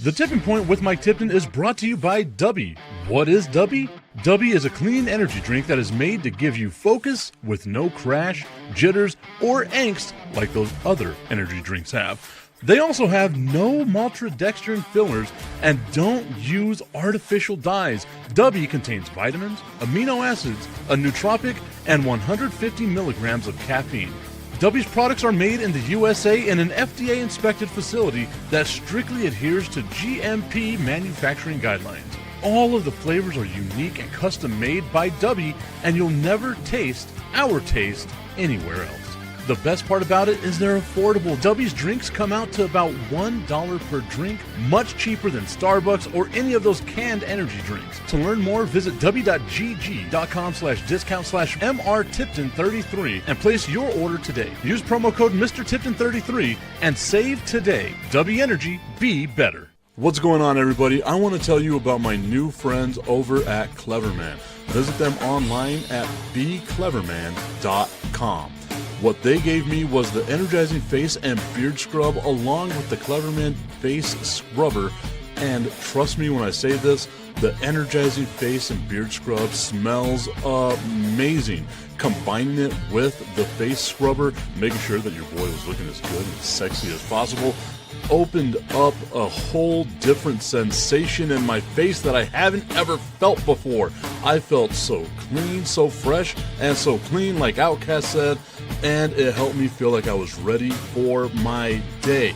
The Tipping Point with Mike Tipton is brought to you by Dubby. What is Dubby? Dubby is a clean energy drink that is made to give you focus with no crash, jitters, or angst like those other energy drinks have. They also have no maltodextrin fillers and don't use artificial dyes. Dubby contains vitamins, amino acids, a nootropic, and 150 milligrams of caffeine. Dubby's products are made in the USA in an FDA-inspected facility that strictly adheres to GMP manufacturing guidelines. All of the flavors are unique and custom-made by Dubby, and you'll never taste our taste anywhere else. The best part about it is they're affordable. Dubby's drinks come out to about $1 per drink, much cheaper than Starbucks or any of those canned energy drinks. To learn more, visit w.gg.com/discount/MRTipton33 and place your order today. Use promo code MrTipton33 and save today. Dubby Energy, be better. What's going on, everybody? I want to tell you about my new friends over at Cleverman. Visit them online at becleverman.com. What they gave me was the energizing face and beard scrub along with the Cleverman face scrubber. And trust me when I say this, the energizing face and beard scrub smells amazing. Combining it with the face scrubber, making sure that your boy was looking as good and sexy as possible, opened up a whole different sensation in my face that I haven't ever felt before. I felt so clean, so fresh, and so clean, like Outcast said, and it helped me feel like I was ready for my day.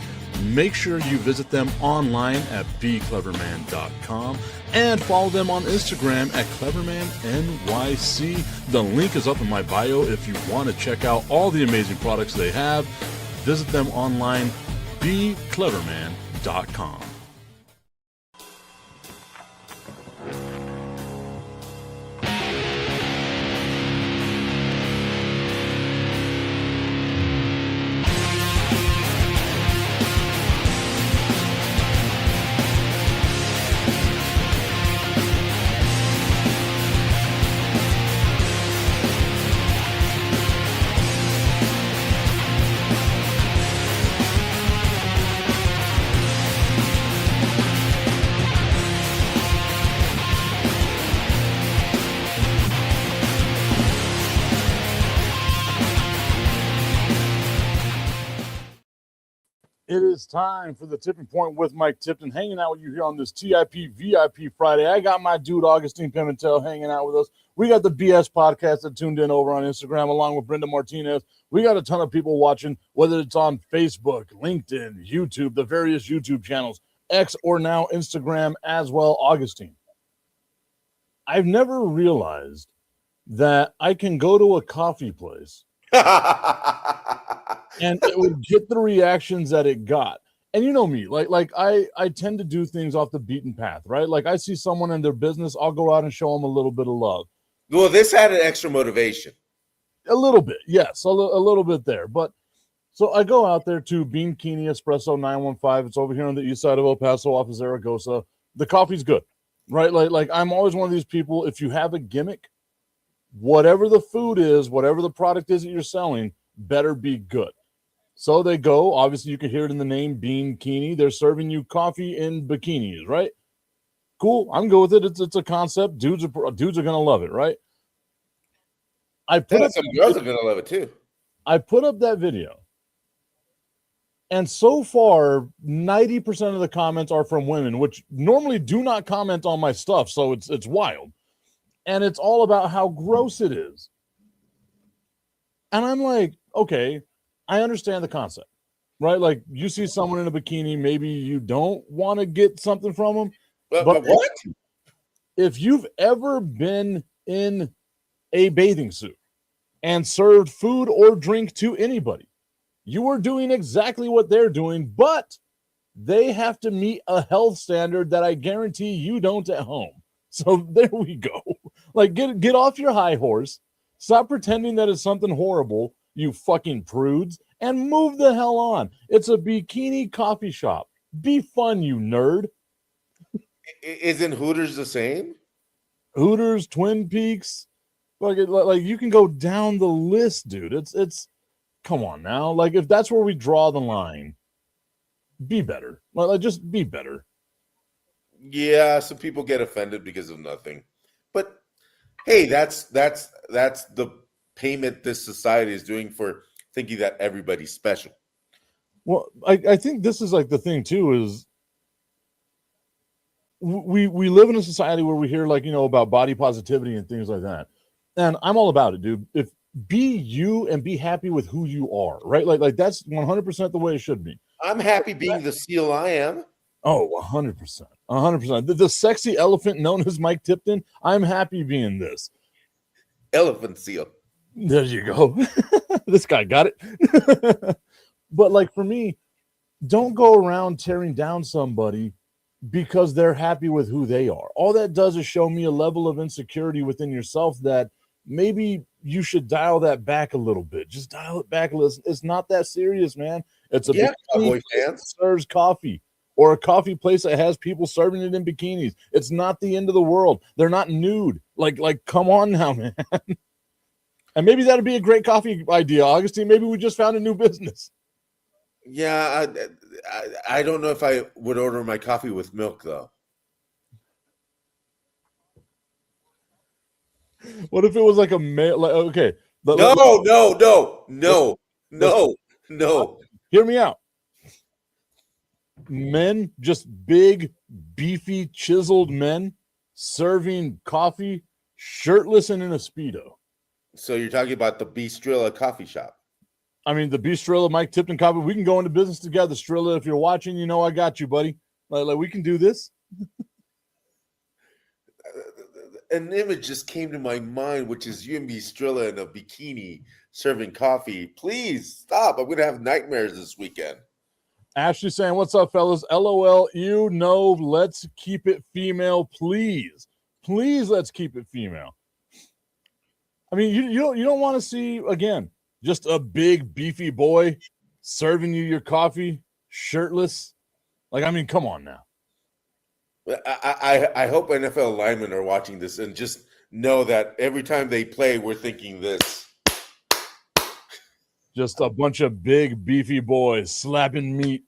Make sure you visit them online at becleverman.com and follow them on Instagram at clevermannyc. The link is up in my bio if you want to check out all the amazing products they have. Visit them online, becleverman.com. It is time for the Tipping Point with Mike Tipton, hanging out with you here on this TIP VIP Friday. I got my dude Augustine Pimentel hanging out with us. We got the BS podcast that tuned in over on Instagram along with Brenda Martinez. We got a ton of people watching, whether it's on Facebook, LinkedIn, YouTube, the various YouTube channels, X or now Instagram as well. Augustine, I've never realized that I can go to a coffee place and it would get the reactions that it got. And you know me, like I tend to do things off the beaten path, right? Like I see someone in their business, I'll go out and show them a little bit of love. Well, this had an extra motivation. A little bit, yes, a little bit there. But so I go out there to Bean Keeney Espresso 915. It's over here on the east side of El Paso off of Zaragoza. The coffee's good, right? Like I'm always one of these people, if you have a gimmick, whatever the food is, whatever the product is that you're selling, better be good. So they go, obviously you can hear it in the name, Bean Keeney. They're serving you coffee in bikinis, right? Cool, I'm good with it. It's a concept. Dudes are gonna love it, right? Some girls are gonna love it too. I put up that video, and so far 90% of the comments are from women, which normally do not comment on my stuff, so it's wild. And it's all about how gross it is. And I'm like, okay, I understand the concept, right? Like you see someone in a bikini, maybe you don't want to get something from them. But what? If you've ever been in a bathing suit and served food or drink to anybody, you are doing exactly what they're doing, but they have to meet a health standard that I guarantee you don't at home. So there we go. Like get off your high horse. Stop pretending that it's something horrible, you fucking prudes, and move the hell on. It's a bikini coffee shop. Be fun, you nerd. Isn't Hooters the same? Hooters, Twin Peaks, like you can go down the list, dude. It's come on now. Like if that's where we draw the line, be better. Like just be better. Yeah, some people get offended because of nothing. But hey, that's the payment this society is doing for thinking that everybody's special. Well, I think this is like the thing too is we live in a society where we hear like, about body positivity and things like that. And I'm all about it, dude. If be you and be happy with who you are, right? Like that's 100% the way it should be. I'm happy being the seal I am. Oh, 100%. 100%. The sexy elephant known as Mike Tipton, I'm happy being this. Elephant seal. There you go. This guy got it. But like for me, don't go around tearing down somebody because they're happy with who they are. All that does is show me a level of insecurity within yourself that maybe you should dial that back a little bit. Just dial it back a little. It's not that serious, man. It's a Cowboy that fans. serves coffee or a coffee place that has people serving it in bikinis. It's not the end of the world. They're not nude. Like come on now, man. And maybe that'd be a great coffee idea, Augustine. Maybe we just found a new business. Yeah, I don't know if I would order my coffee with milk though. What if it was like a male? Like, okay, No. Hear me out. Men, just big, beefy, chiseled men, serving coffee, shirtless and in a Speedo. So you're talking about the Bistrilla coffee shop? I mean, the Bistrilla, Mike Tipton coffee. We can go into business together, Strilla. If you're watching, I got you, buddy. Like we can do this. An image just came to my mind, which is you and Bistrilla in a bikini serving coffee. Please stop. I'm going to have nightmares this weekend. Ashley saying, what's up, fellas? LOL, let's keep it female, please. Please, let's keep it female. I mean, you don't want to see, again, just a big, beefy boy serving you your coffee, shirtless. Like, I mean, come on now. I hope NFL linemen are watching this and just know that every time they play, we're thinking this. Just a bunch of big, beefy boys slapping meat.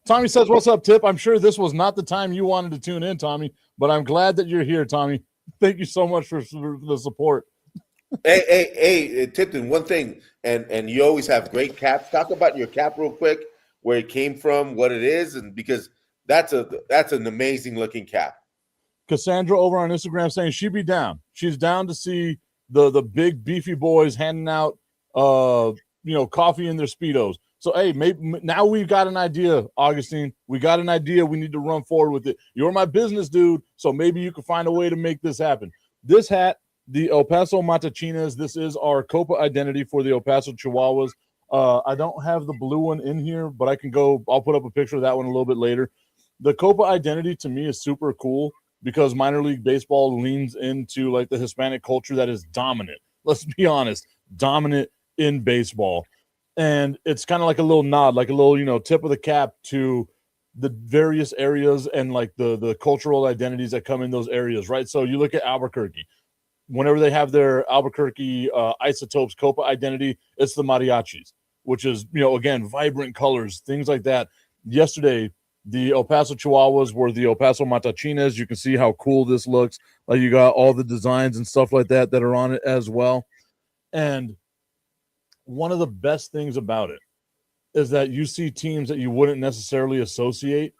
Tommy says, what's up, Tip? I'm sure this was not the time you wanted to tune in, Tommy, but I'm glad that you're here, Tommy. Thank you so much for the support. Hey, Tipton, one thing, and you always have great caps. Talk about your cap real quick, where it came from, what it is, and because that's an amazing looking cap. Cassandra over on Instagram saying she'd be down. She's down to see the big beefy boys handing out coffee in their Speedos. So hey, maybe now we've got an idea, Augustine. We got an idea. We need to run forward with it. You're my business dude, so maybe you can find a way to make this happen. This hat, the El Paso Matachinas, this is our Copa identity for the El Paso Chihuahuas. I don't have the blue one in here, but I'll put up a picture of that one a little bit later. The Copa identity to me is super cool because minor league baseball leans into like the Hispanic culture that is dominant. Let's be honest, dominant in baseball. And it's kind of like a little nod, like a little, tip of the cap to the various areas and like the cultural identities that come in those areas, right? So you look at Albuquerque. Whenever they have their Albuquerque Isotopes Copa identity, it's the mariachis, which is, again, vibrant colors, things like that. Yesterday, the El Paso Chihuahuas were the El Paso Matachinas. You can see how cool this looks. Like you got all the designs and stuff like that are on it as well. And one of the best things about it is that you see teams that you wouldn't necessarily associate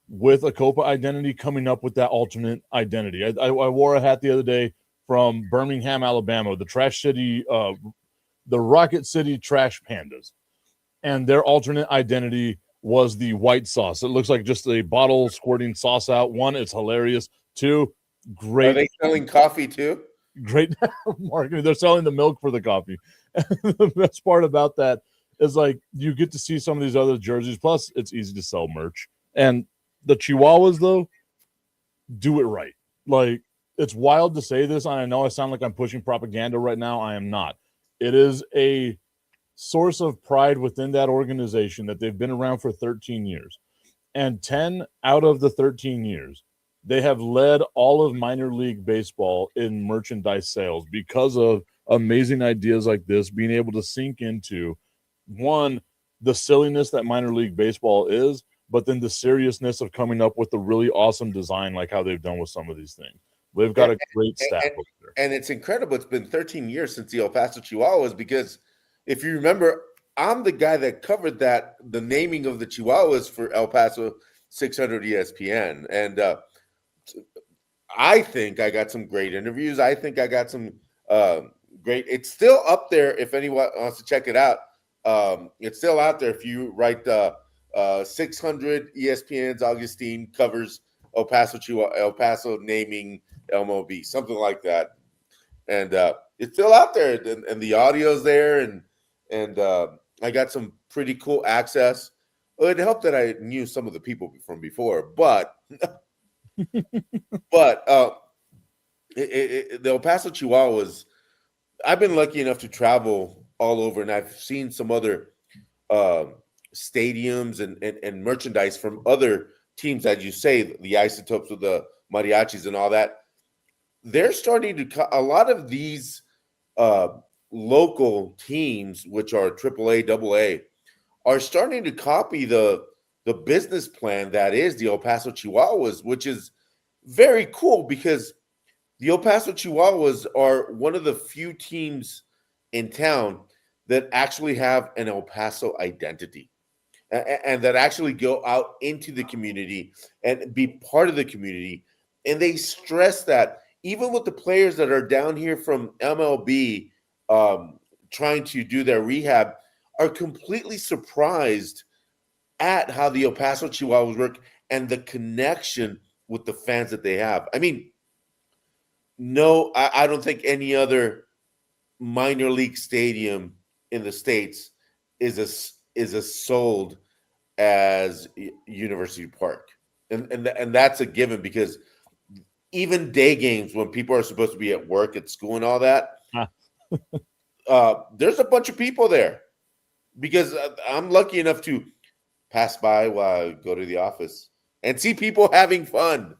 with a Copa identity coming up with that alternate identity. I wore a hat the other day from Birmingham, Alabama, the Trash City, the Rocket City Trash Pandas. And their alternate identity was the white sauce. It looks like just a bottle squirting sauce out. One, it's hilarious. Two, great. Are they selling coffee too? Great marketing. They're selling the milk for the coffee. The best part about that is like you get to see some of these other jerseys. Plus, it's easy to sell merch. And the Chihuahuas, though, do it right. Like, it's wild to say this, and I know I sound like I'm pushing propaganda right now. I am not. It is a source of pride within that organization that they've been around for 13 years. And 10 out of the 13 years, they have led all of minor league baseball in merchandise sales because of amazing ideas like this, being able to sink into, one, the silliness that minor league baseball is, but then the seriousness of coming up with a really awesome design, like how they've done with some of these things. They've got a great staff over there. And it's incredible. It's been 13 years since the El Paso Chihuahuas, because if you remember, I'm the guy that covered the naming of the Chihuahuas for El Paso 600 ESPN. And I think I got some great interviews. I think I got some great. It's still up there if anyone wants to check it out. It's still out there if you write 600 ESPN's Augustine covers El Paso naming MLB, something like that. And it's still out there, and the audio's there, and I got some pretty cool access. Well, it helped that I knew some of the people from before, but the El Paso Chihuahuas, I've been lucky enough to travel all over, and I've seen some other stadiums and merchandise from other teams, as you say, the Isotopes with the mariachis and all that. They're starting to a lot of these local teams, which are AAA, AA, are starting to copy the business plan that is the El Paso Chihuahuas, which is very cool, because the El Paso Chihuahuas are one of the few teams in town that actually have an El Paso identity, and that actually go out into the community and be part of the community. And they stress that even with the players that are down here from MLB trying to do their rehab, are completely surprised at how the El Paso Chihuahuas work and the connection with the fans that they have. I mean, no, I don't think any other minor league stadium in the States is as sold as University Park. And that's a given, because even day games when people are supposed to be at work, at school and all that, there's a bunch of people there, because I'm lucky enough to pass by while I go to the office and see people having fun.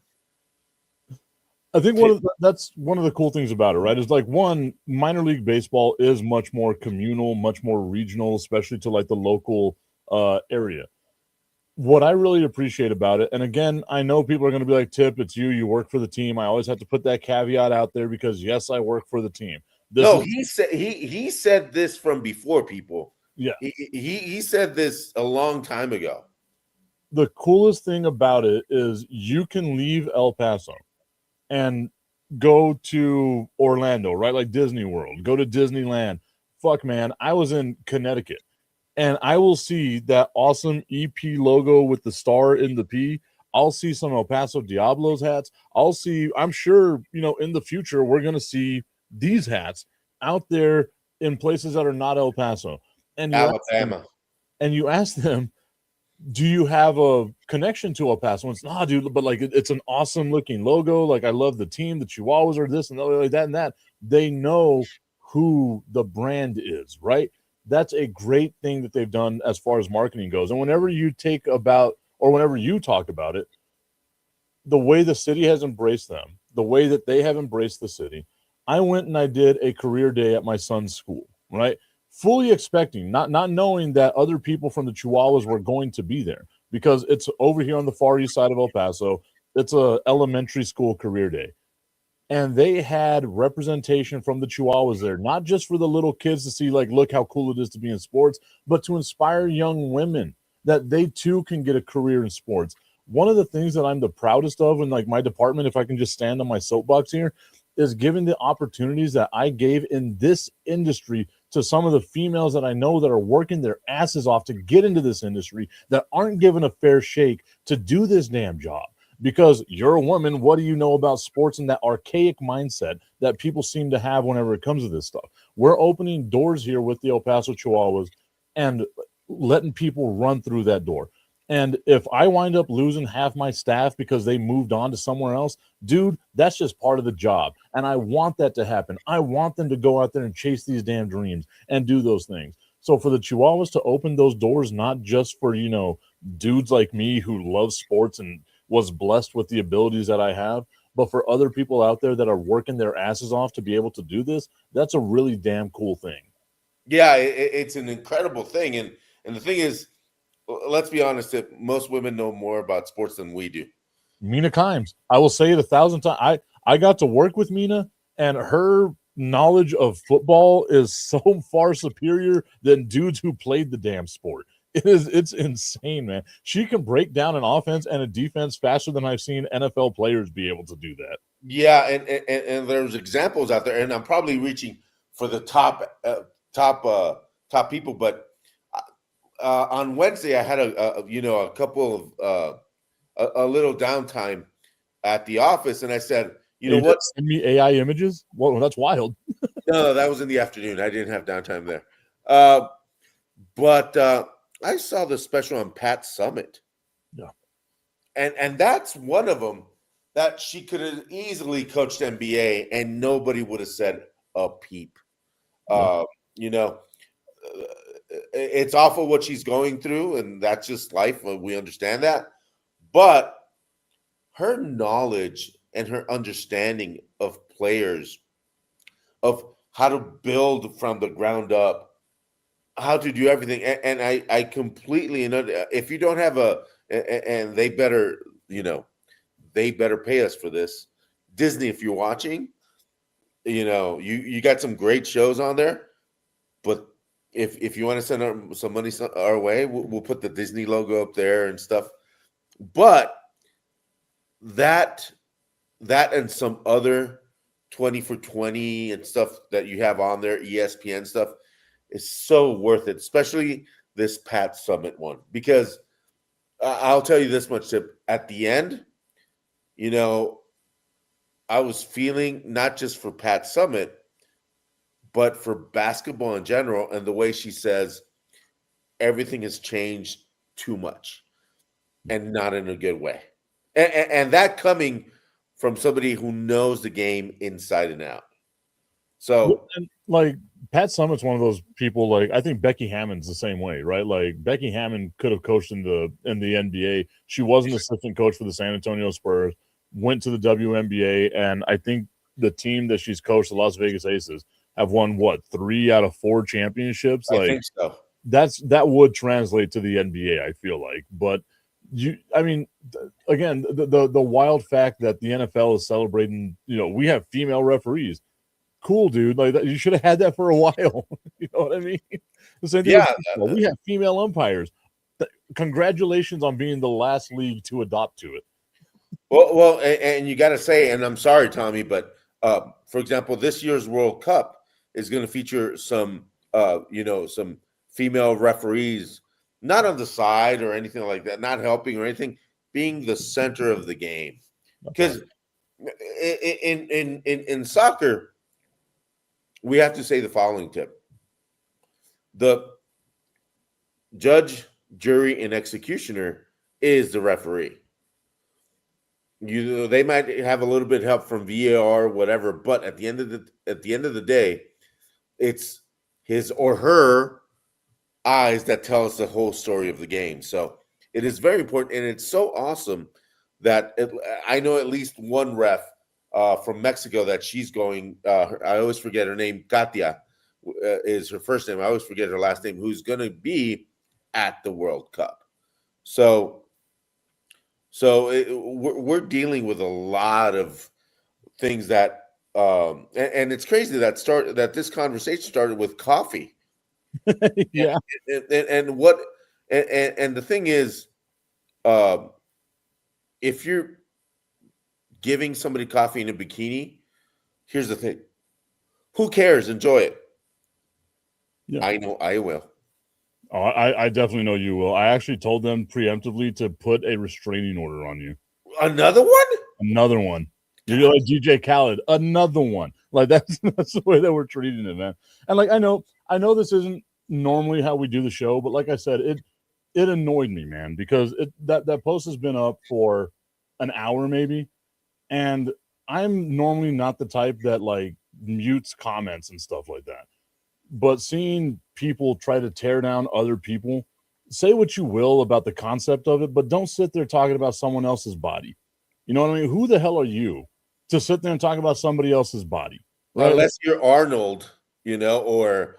I think that's one of the cool things about it, right? Is like, one, minor league baseball is much more communal, much more regional, especially to like the local area. What I really appreciate about it, and again, I know people are going to be like, Tip, it's you work for the team. I always have to put that caveat out there, because yes, I work for the team. He said this from before, people. Yeah. He said this a long time ago. The coolest thing about it is you can leave El Paso and go to Orlando, right? Like Disney World, go to Disneyland. Fuck, man, I was in Connecticut, and I will see that awesome EP logo with the star in the P. I'll see some El Paso Diablos hats. I'm sure, in the future, we're going to see these hats out there in places that are not El Paso. And Alabama. You ask them, do you have a connection to El Paso? And it's, nah, dude, but like, it's an awesome looking logo. Like, I love the team, the Chihuahuas are this and like that and that. They know who the brand is, right? That's a great thing that they've done as far as marketing goes. And whenever you talk about it, the way the city has embraced them, the way that they have embraced the city. I went and I did a career day at my son's school, right? Fully expecting, not knowing that other people from the Chihuahuas were going to be there, because it's over here on the far east side of El Paso. It's a elementary school career day. And they had representation from the Chihuahuas there, not just for the little kids to see, like, look how cool it is to be in sports, but to inspire young women that they too can get a career in sports. One of the things that I'm the proudest of in like my department, if I can just stand on my soapbox here, is giving the opportunities that I gave in this industry to some of the females that I know that are working their asses off to get into this industry, that aren't given a fair shake to do this damn job. Because you're a woman, what do you know about sports and that archaic mindset that people seem to have whenever it comes to this stuff? We're opening doors here with the El Paso Chihuahuas and letting people run through that door. And if I wind up losing half my staff because they moved on to somewhere else, dude, that's just part of the job. And I want that to happen. I want them to go out there and chase these damn dreams and do those things. So for the Chihuahuas to open those doors, not just for, dudes like me who love sports and was blessed with the abilities that I have, but for other people out there that are working their asses off to be able to do this, that's a really damn cool thing. Yeah, it's an incredible thing. And the thing is, let's be honest, that most women know more about sports than we do. Mina Kimes. I will say it 1,000 times. I got to work with Mina, and her knowledge of football is so far superior than dudes who played the damn sport. It's insane, man. She can break down an offense and a defense faster than I've seen NFL players be able to do that. Yeah, and there's examples out there, and I'm probably reaching for the top people, but on Wednesday I had a couple of a little downtime at the office, and I said, you know what? Send me AI images? Well, that's wild. No, that was in the afternoon. I didn't have downtime there. But I saw the special on Pat Summit. Yeah. And that's one of them that she could have easily coached NBA and nobody would have said a peep. Yeah. It's awful what she's going through, and that's just life. We understand that. But her knowledge and her understanding of players, of how to build from the ground up, how to do everything. And I completely, if you don't have and they better, they better pay us for this. Disney, if you're watching, you got some great shows on there, but if you want to send some money our way, we'll put the Disney logo up there and stuff. But that and some other 20 for 20 and stuff that you have on there, ESPN stuff, is so worth it, especially this Pat Summit one. Because I'll tell you this much, Tip, at the end, I was feeling not just for Pat Summit, but for basketball in general, and the way she says everything has changed too much and not in a good way. And that coming from somebody who knows the game inside and out. So, like, Pat Summit's one of those people. Like, I think Becky Hammond's the same way, right? Like, Becky Hammond could have coached in the NBA. She was an assistant coach for the San Antonio Spurs, went to the WNBA, and I think the team that she's coached, the Las Vegas Aces, have won 3 out of 4 championships. I think so. That would translate to the NBA, I feel like. But again, the wild fact that the NFL is celebrating, we have female referees. Cool, dude. Like, you should have had that for a while. You know what I mean? The same thing with we have female umpires. Congratulations on being the last league to adopt to it. Well, and you got to say, and I'm sorry, Tommy, but for example, this year's World Cup is going to feature some female referees, not on the side or anything like that, not helping or anything, being the center of the game. Because in soccer, we have to say the following, Tip. The judge, jury, and executioner is the referee. They might have a little bit of help from VAR or whatever, but at the end of the day, it's his or her eyes that tell us the whole story of the game. So it is very important, and it's so awesome that I know at least one ref from Mexico that she's going. I always forget her name. Katia is her first name. I always forget her last name. Who's going to be at the World Cup? So we're dealing with a lot of things that, and it's crazy that this conversation started with coffee. Yeah, and the thing is, if you're giving somebody coffee in a bikini, here's the thing: who cares? Enjoy it. Yeah. I know I will. Oh, I definitely know you will. I actually told them preemptively to put a restraining order on you. Another one? Another one. You're like DJ Khaled. Another one. Like, that's the way that we're treating it, man. And like, I know this isn't normally how we do the show, but like I said, it annoyed me, man, because that post has been up for an hour maybe, and I'm normally not the type that like mutes comments and stuff like that. But seeing people try to tear down other people, say what you will about the concept of it, but don't sit there talking about someone else's body. You know what I mean? Who the hell are you to sit there and talk about somebody else's body? Right? Unless you're Arnold, or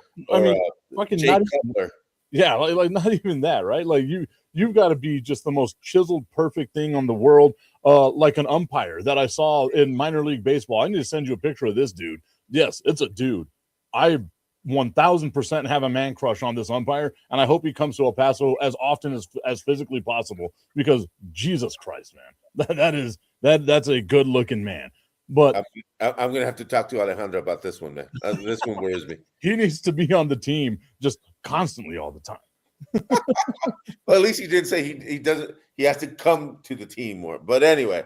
fucking Jay Cutler. Yeah, like not even that, right? Like you've got to be just the most chiseled, perfect thing on the world. Like an umpire that I saw in minor league baseball. I need to send you a picture of this dude. Yes, it's a dude. I 1000% have a man crush on this umpire, and I hope he comes to El Paso as often as physically possible because Jesus Christ, man, that's a good looking man. But I'm going to have to talk to Alejandro about this one, man. This one worries me. he needs to be on the team just constantly all the time. Well, at least he did say he doesn't. He has to come to the team more. But anyway,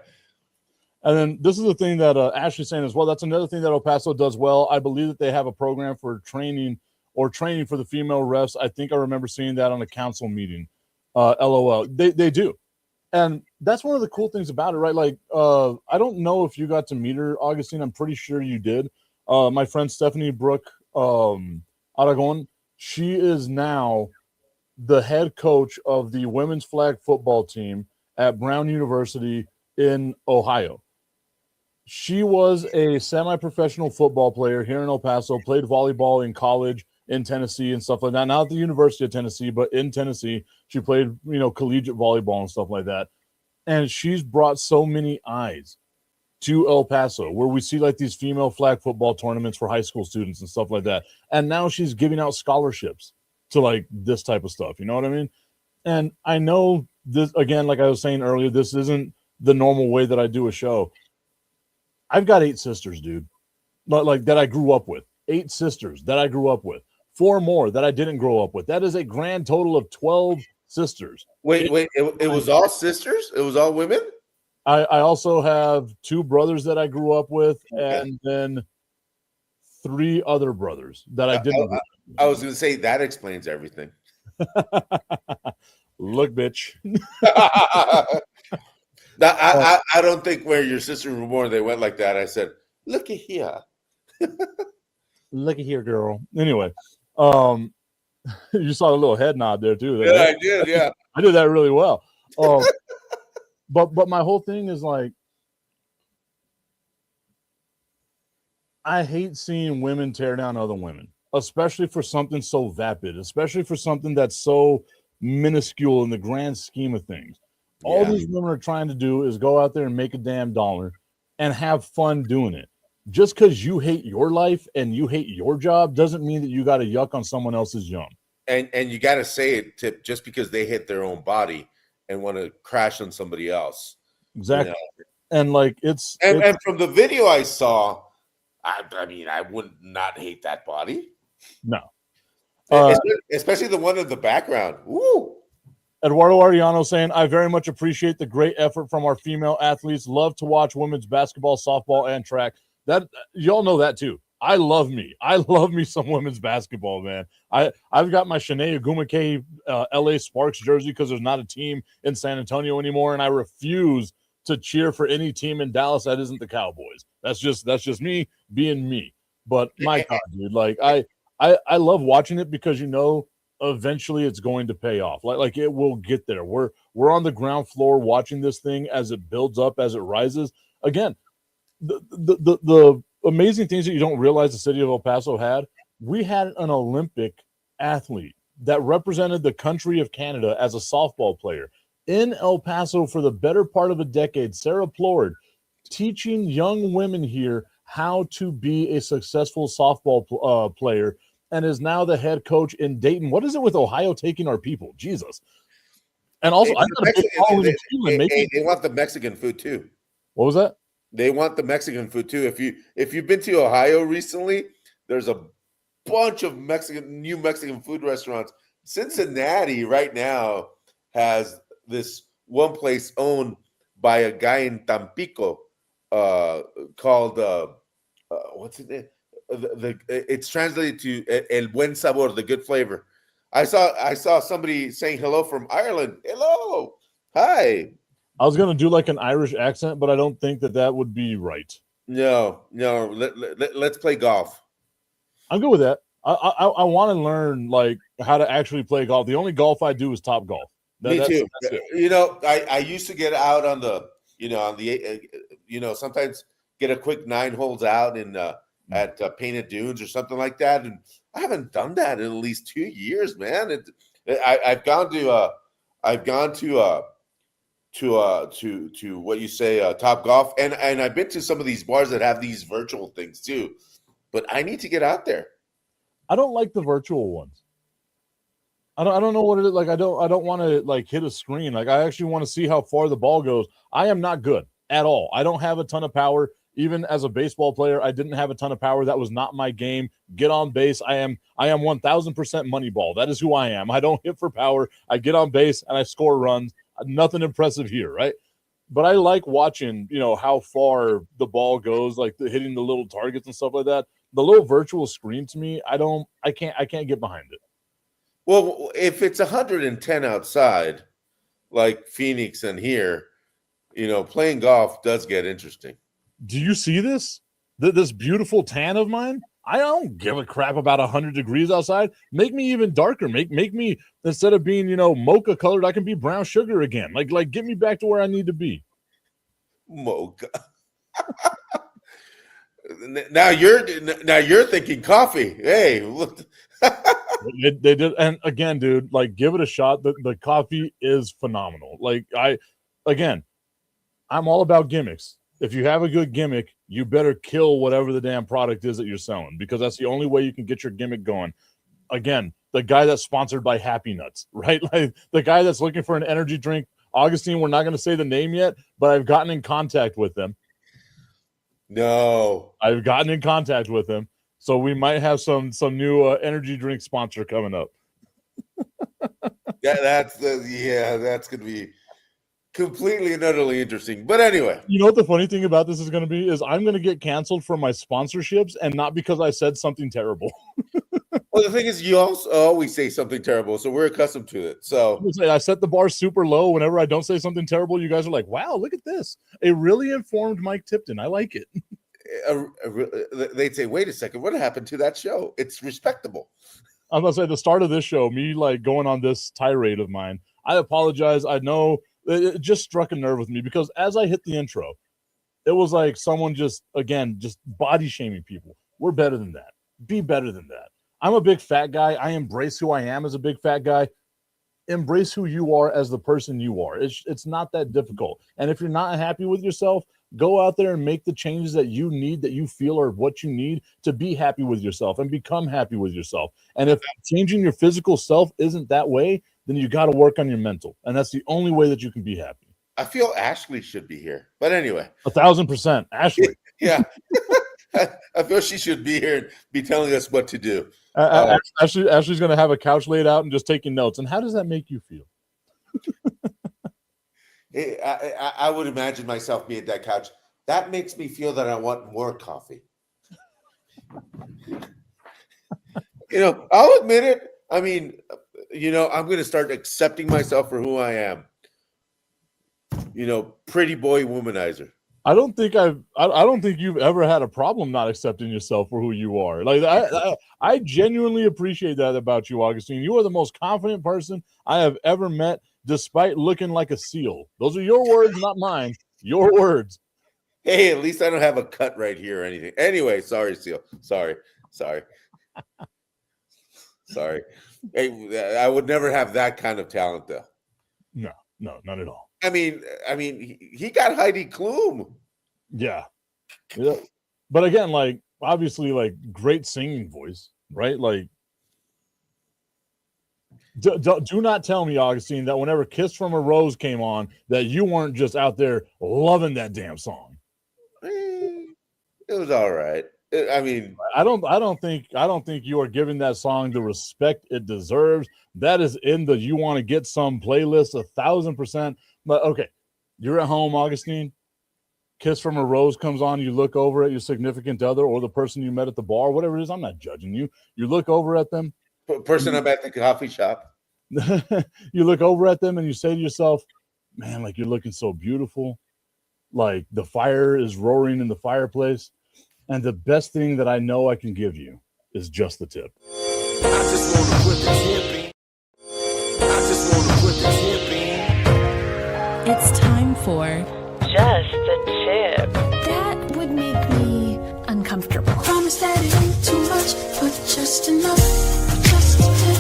and then this is the thing that Ashley's saying as well. That's another thing that El Paso does well. I believe that they have a program for training for the female refs. I think I remember seeing that on a council meeting. LOL. They do. And that's one of the cool things about it, right? Like, I don't know if you got to meet her, Augustine. I'm pretty sure you did. My friend Stephanie Brooke Aragon, she is now the head coach of the women's flag football team at Brown University in Ohio. She was a semi-professional football player here in El Paso, played volleyball in college in Tennessee and stuff like that. Not at the University of Tennessee, but in Tennessee, she played, collegiate volleyball and stuff like that. And she's brought so many eyes to El Paso, where we see like these female flag football tournaments for high school students and stuff like that. And now she's giving out scholarships to like this type of stuff. You know what I mean? And I know this, again, like I was saying earlier, this isn't the normal way that I do a show. I've got 8 sisters, dude, like that I grew up with. 8 sisters that I grew up with. 4 more that I didn't grow up with. That is a grand total of 12 sisters. Wait, it was all sisters? It was all women? I also have 2 brothers that I grew up with, and then 3 other brothers that I didn't. I was going to say that explains everything. Look, bitch. I don't think where your sisters were born, they went like that. I said, looky here. Looky here, girl. Anyway, you saw a little head nod there, too. Yeah, I did, yeah. I did that really well. But my whole thing is like, I hate seeing women tear down other women, especially for something so vapid, especially for something that's so minuscule in the grand scheme of things. All these women are trying to do is go out there and make a damn dollar and have fun doing it. Just because you hate your life and you hate your job doesn't mean that you got to yuck on someone else's yum. And you got to say it, Tip, just because they hit their own body and want to crash on somebody else. Exactly. And like it's from the video I saw, I mean, I would not hate that body. No. Especially the one in the background. Woo! Eduardo Ariano saying, I very much appreciate the great effort from our female athletes. Love to watch women's basketball, softball, and track. That y'all know that too. I love me some women's basketball, man. I've got my Shanae Ogumake LA Sparks jersey because there's not a team in San Antonio anymore, and I refuse to cheer for any team in Dallas that isn't the Cowboys. That's just me being me. But my God, dude, like I love watching it because eventually it's going to pay off. Like it will get there. We're on the ground floor watching this thing as it builds up, as it rises. Again, the amazing things that you don't realize the city of El Paso had. We had an Olympic athlete that represented the country of Canada as a softball player in El Paso for the better part of a decade. Sarah Plord, teaching young women here how to be a successful softball player, and is now the head coach in Dayton. What is it with Ohio taking our people? Jesus. And also, they want the Mexican food too. What was that? They want the Mexican food too. If you've been to Ohio recently, there's a bunch of new Mexican food restaurants. Cincinnati right now has this one place owned by a guy in Tampico called what's it name? It's translated to El Buen Sabor, the good flavor. I saw somebody saying hello from Ireland. Hello, hi. I was gonna do like an Irish accent, but I don't think that would be right. No. Let's play golf. I'm good with that. I want to learn like how to actually play golf. The only golf I do is Top Golf. Me too. I used to get out on the sometimes get a quick 9 holes out in at Painted Dunes or something like that, and I haven't done that in at least 2 years, man. I've gone to what you say, Top Golf, and I've been to some of these bars that have these virtual things too. But I need to get out there. I don't like the virtual ones. I don't know what it is. Like I don't want to like hit a screen. Like I actually want to see how far the ball goes. I am not good at all. I don't have a ton of power. Even as a baseball player, I didn't have a ton of power. That was not my game. Get on base. I am 1000% money ball. That is who I am. I don't hit for power. I get on base and I score runs. Nothing impressive here, right? But I like watching, how far the ball goes, like hitting the little targets and stuff like that. The little virtual screen to me, I can't get behind it. Well, if it's 110 outside, like Phoenix and here, playing golf does get interesting. Do you see this? This beautiful tan of mine? I don't give a crap about 100 degrees outside. Make me even darker. Make me, instead of being, mocha colored, I can be brown sugar again. Like get me back to where I need to be. Mocha. Now you're thinking coffee. Hey, look. They did, and again, dude, like give it a shot. The coffee is phenomenal. Like I'm all about gimmicks. If you have a good gimmick, you better kill whatever the damn product is that you're selling, because that's the only way you can get your gimmick going. Again, the guy that's sponsored by Happy Nuts, right? Like the guy that's looking for an energy drink. Augustine, we're not going to say the name yet, but I've gotten in contact with them. No. I've gotten in contact with him. So we might have some new energy drink sponsor coming up. That's going to be completely and utterly interesting. But anyway. You know what the funny thing about this is going to be is I'm going to get canceled for my sponsorships, and not because I said something terrible. Well, the thing is, you also always say something terrible, so we're accustomed to it. So I set the bar super low. Whenever I don't say something terrible, you guys are like, wow, look at this. A really informed Mike Tipton. I like it. They'd say, wait a second, what happened to that show? It's respectable. I'm going to say the start of this show, me like going on this tirade of mine, I apologize. I know it just struck a nerve with me, because as I hit the intro, it was like someone just body shaming people. We're better than that. Be better than that. I'm a big fat guy. I embrace who I am as a big fat guy. Embrace who you are as the person you are. It's not that difficult. And if you're not happy with yourself, go out there and make the changes that you need, that you feel are what you need to be happy with yourself and become happy with yourself. And if changing your physical self isn't that way, then you got to work on your mental. And that's the only way that you can be happy. I feel Ashley should be here. But anyway. 1,000%. Ashley. Yeah. I feel she should be here and be telling us what to do. Ashley's going to have a couch laid out and just taking notes. And how does that make you feel? I would imagine myself being at that couch. That makes me feel that I want more coffee. I'll admit it. I mean, I'm going to start accepting myself for who I am. Pretty boy womanizer. I don't think you've ever had a problem not accepting yourself for who you are. Like I genuinely appreciate that about you, Augustine. You are the most confident person I have ever met, despite looking like a seal. Those are your words, not mine. Your words. Hey, at least I don't have a cut right here or anything. Anyway, sorry, seal. Sorry. Sorry. Hey, I would never have that kind of talent, though. No, not at all. I mean, he got Heidi Klum. Yeah. But again, like obviously, like great singing voice, right? Like, do not tell me, Augustine, that whenever "Kiss from a Rose" came on, that you weren't just out there loving that damn song. It was all right. I mean, I don't think you are giving that song the respect it deserves. That is in the "You Want to Get Some" playlist, 1,000%. But okay, you're at home, Augustine. "Kiss from a Rose" comes on. You look over at your significant other or the person you met at the bar, whatever it is. I'm not judging you. You look over at them. Person I'm at the coffee shop. You look over at them and you say to yourself, "Man, like you're looking so beautiful. Like the fire is roaring in the fireplace, and the best thing that I know I can give you is just the tip." I just want to put the tip in. It's time for Just the Tip. That would make me uncomfortable. Promise that it ain't too much, but just enough. Just a tip.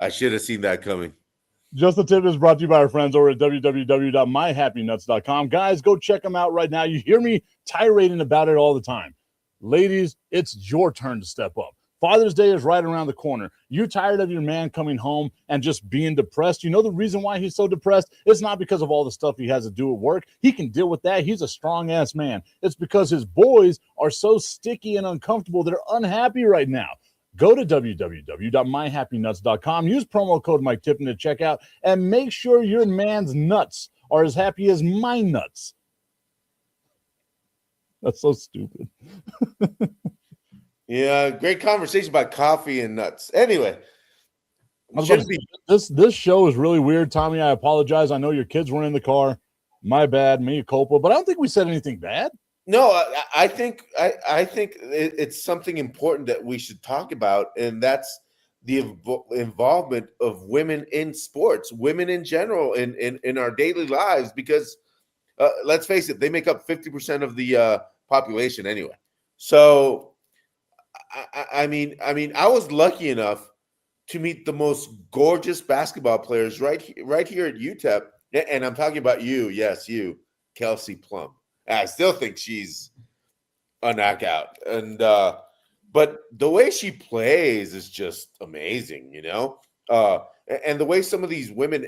I should have seen that coming. Just the Tip is brought to you by our friends over at www.myhappynuts.com. Guys, go check them out right now. You hear me tirading about it all the time. Ladies, it's your turn to step up. Father's Day is right around the corner. You're tired of your man coming home and just being depressed. You know the reason why he's so depressed? It's not because of all the stuff he has to do at work. He can deal with that. He's a strong-ass man. It's because his boys are so sticky and uncomfortable. They're unhappy right now. Go to www.myhappynuts.com. Use promo code Mike Tipton at checkout and make sure your man's nuts are as happy as my nuts. That's so stupid. Yeah, great conversation about coffee and nuts. Anyway, this show is really weird, Tommy. I apologize. I know your kids were in the car. My bad, mea culpa. But I don't think we said anything bad. No, I think it's something important that we should talk about, and that's the involvement of women in sports, women in general, in our daily lives. Because let's face it, they make up 50% of the population anyway. So, I mean, I was lucky enough to meet the most gorgeous basketball players right here at UTEP, and I'm talking about you. Yes, you, Kelsey Plum. I still think she's a knockout, and but the way she plays is just amazing, you know. And the way some of these women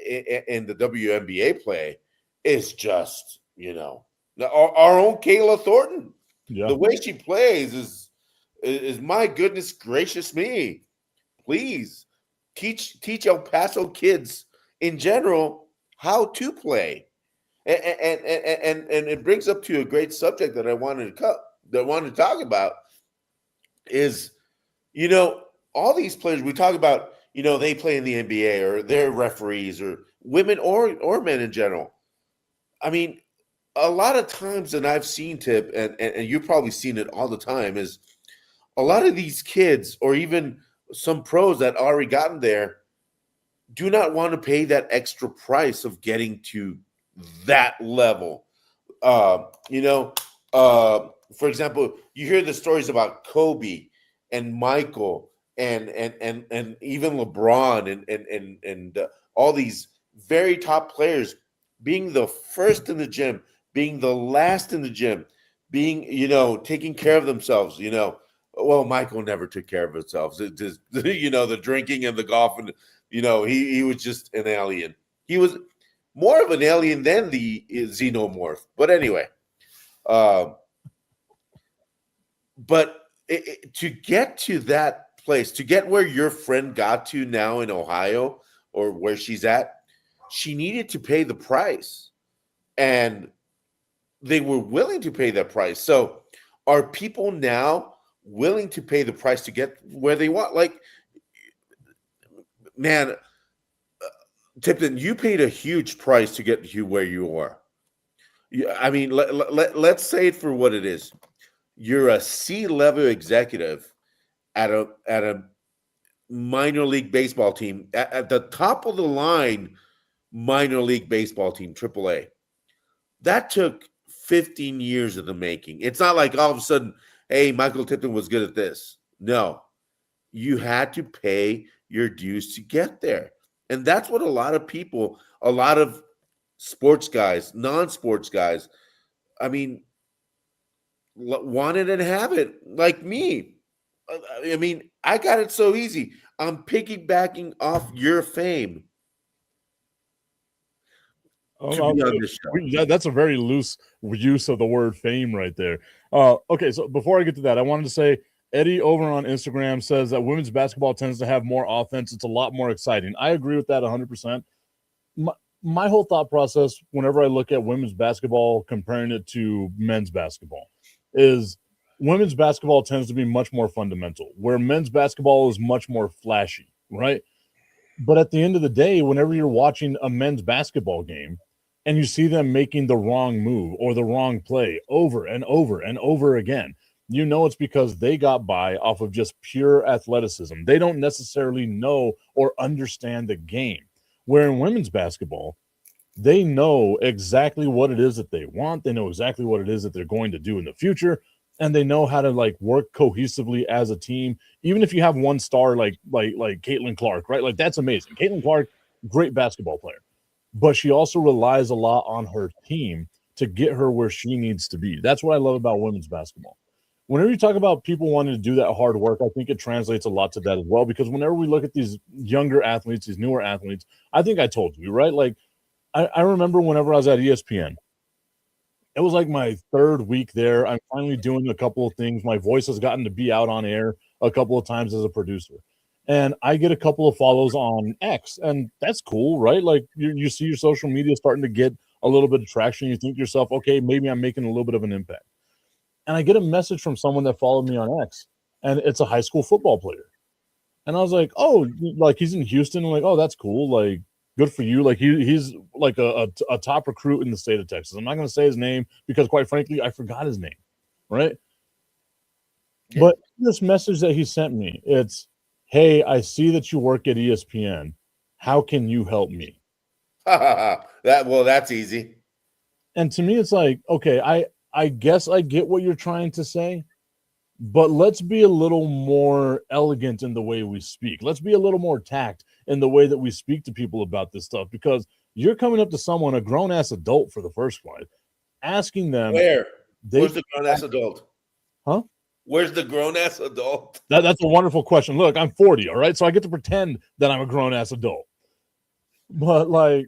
in the WNBA play is just, you know, our own Kayla Thornton. Yeah. The way she plays is my goodness gracious me. Please teach El Paso kids in general how to play. And it brings up to a great subject that I wanted to talk about is, you know, all these players we talk about, you know, they play in the NBA or they're referees or women or men in general. I mean, a lot of times, and I've seen Tip, and you've probably seen it all the time, is a lot of these kids or even some pros that already gotten there do not want to pay that extra price of getting to that level. You know, for example, you hear the stories about Kobe and Michael and even LeBron and all these very top players being the first in the gym, being the last in the gym, being, you know, taking care of themselves. You know, well, Michael never took care of himself. It just, you know, the drinking and the golf, and you know, he was just an alien. He was more of an alien than the xenomorph. But anyway, but to get to that place, to get where your friend got to now in Ohio or where she's at, she needed to pay the price. And they were willing to pay that price. So are people now willing to pay the price to get where they want? Like, man, Tipton, you paid a huge price to get you where you are. I mean, let's say it for what it is. You're a C-level executive at a minor league baseball team, at the top of the line minor league baseball team, AAA. That took 15 years of the making. It's not like all of a sudden, hey, Michael Tipton was good at this. No, you had to pay your dues to get there. And that's what a lot of people, a lot of sports guys, non-sports guys, I mean, wanted and have it, like me. I mean, I got it so easy. I'm piggybacking off your fame. That's a very loose use of the word fame right there. Okay, so before I get to that, I wanted to say Eddie over on Instagram says that women's basketball tends to have more offense. It's a lot more exciting. I agree with that 100%. My whole thought process whenever I look at women's basketball, comparing it to men's basketball, is women's basketball tends to be much more fundamental, where men's basketball is much more flashy, right? But at the end of the day, whenever you're watching a men's basketball game and you see them making the wrong move or the wrong play over and over and over again, you know it's because they got by off of just pure athleticism. They don't necessarily know or understand the game. Where in women's basketball, they know exactly what it is that they want. They know exactly what it is that they're going to do in the future. and they know how to like work cohesively as a team. Even if you have one star like Caitlin Clark, right? Like that's amazing. Caitlin Clark, great basketball player, but she also relies a lot on her team to get her where she needs to be. That's what I love about women's basketball. Whenever you talk about people wanting to do that hard work, I think it translates a lot to that as well. Because whenever we look at these younger athletes, these newer athletes, I think I told you, right? Like I remember whenever I was at ESPN, it was like my third week there. I'm finally doing a couple of things. My voice has gotten to be out on air a couple of times as a producer. And I get a couple of follows on X, and that's cool, right? Like you see your social media starting to get a little bit of traction. You think to yourself, okay, maybe I'm making a little bit of an impact. And I get a message from someone that followed me on X, and it's a high school football player. And I was like, oh, like he's in Houston. I'm like, oh, that's cool. Like, good for you. Like he's like a top recruit in the state of Texas. I'm not going to say his name because, quite frankly, I forgot his name, right? Yeah. But this message that he sent me, it's, hey, I see that you work at ESPN. How can you help me? That's easy. And to me, it's like, okay, I guess I get what you're trying to say, but let's be a little more elegant in the way we speak. Let's be a little more tact in the way that we speak to people about this stuff, because you're coming up to someone, a grown-ass adult for the first one, asking them. Where's the grown-ass adult? Huh? Where's the grown-ass adult? That's a wonderful question. Look, I'm 40, all right? So I get to pretend that I'm a grown-ass adult. But, like,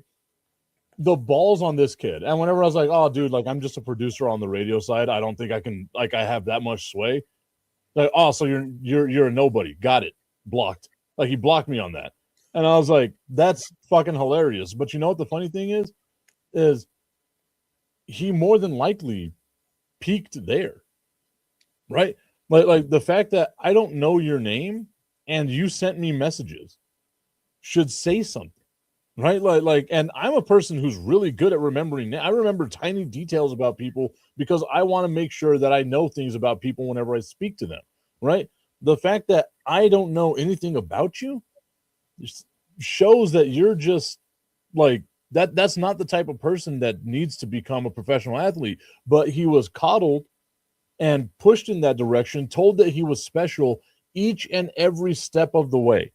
the balls on this kid. And whenever I was like, oh, dude, like, I'm just a producer on the radio side. I don't think I can, like, I have that much sway. Like, oh, so you're a nobody. Got it. Blocked. Like, he blocked me on that. And I was like, that's fucking hilarious. But you know what the funny thing is he more than likely peaked there, right? Like the fact that I don't know your name and you sent me messages should say something, right? Like, and I'm a person who's really good at remembering. I remember tiny details about people because I want to make sure that I know things about people whenever I speak to them, right? The fact that I don't know anything about you shows that you're just like that's not the type of person that needs to become a professional athlete. But he was coddled and pushed in that direction, told that he was special each and every step of the way.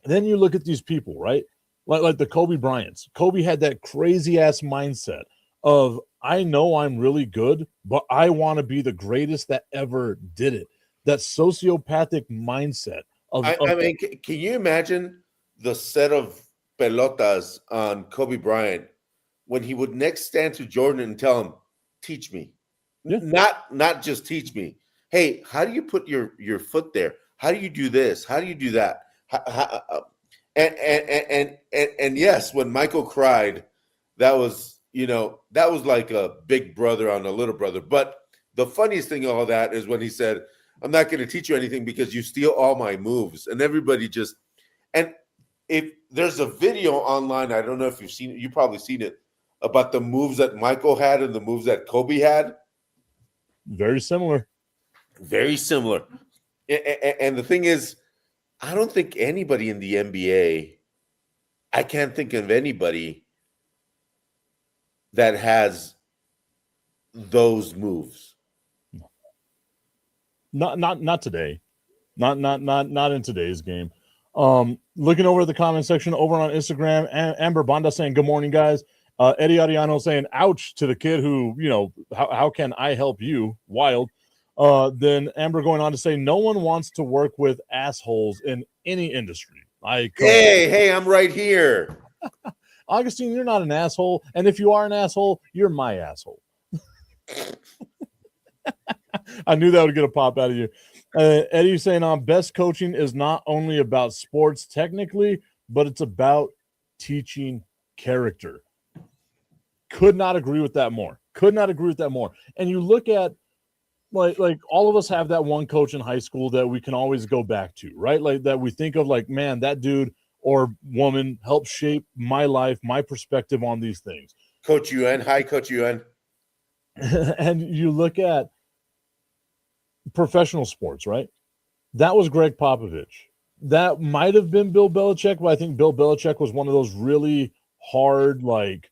Then you look at these people, right? Like the Kobe Bryants. Kobe had that crazy ass mindset of, I know I'm really good, but I want to be the greatest that ever did it. That sociopathic mindset. I mean, can you imagine the set of pelotas on Kobe Bryant when he would next stand to Jordan and tell him, teach me? Yeah. Not just teach me. Hey, how do you put your foot there? How do you do this? How do you do that? And yes, when Michael cried, that was like a big brother on a little brother. But the funniest thing of all that is when he said, I'm not going to teach you anything because you steal all my moves. And everybody just, and if there's a video online, I don't know if you've seen it, you've probably seen it, about the moves that Michael had and the moves that Kobe had. Very similar. Very similar. And the thing is, I don't think anybody in the NBA, I can't think of anybody that has those moves. Not today. Not in today's game. Looking over at the comment section over on Instagram, Amber Banda saying, good morning, guys. Eddie Ariano saying, ouch to the kid who, how can I help you? Wild. Then Amber going on to say, no one wants to work with assholes in any industry. Hey, I'm right here. Augustine, you're not an asshole. And if you are an asshole, you're my asshole. I knew that would get a pop out of you. Eddie saying, best coaching is not only about sports technically, but it's about teaching character. Could not agree with that more. And you look at, like all of us have that one coach in high school that we can always go back to, right? Like that we think of like, man, that dude or woman helped shape my life, my perspective on these things. Coach UN. Hi, Coach UN. And you look at professional sports, right? That was Greg Popovich. That might have been Bill Belichick, but I think Bill Belichick was one of those really hard, like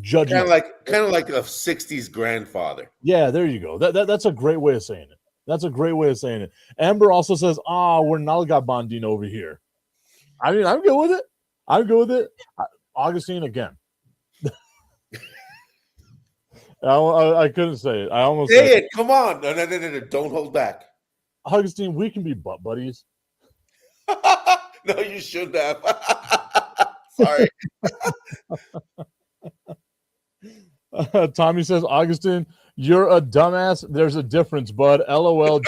judgy. Kind of like a '60s grandfather. Yeah, there you go. That's a great way of saying it. That's a great way of saying it. Amber also says, we're Nalgabanding over here. I mean, I'm good with it. I'm good with it. Augustine, again. I couldn't say it. I almost Say said it. Come on. No. Don't hold back. Augustine, we can be butt buddies. No, you shouldn't have. Sorry. Tommy says, Augustine, you're a dumbass. There's a difference, bud. LOL.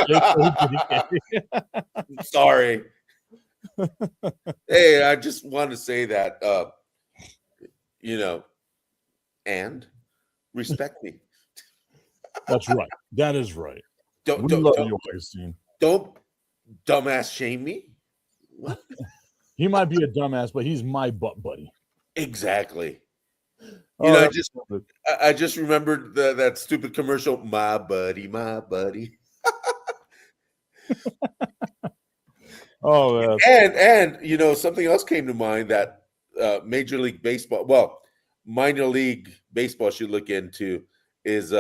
Sorry. Hey, I just want to say that, and respect me. That's right. That is right. Don't dumbass shame me. What? He might be a dumbass, but he's my butt buddy. Exactly. I just remembered that stupid commercial. My buddy. Oh, and something else came to mind that Major League Baseball, well, minor league baseball should look into is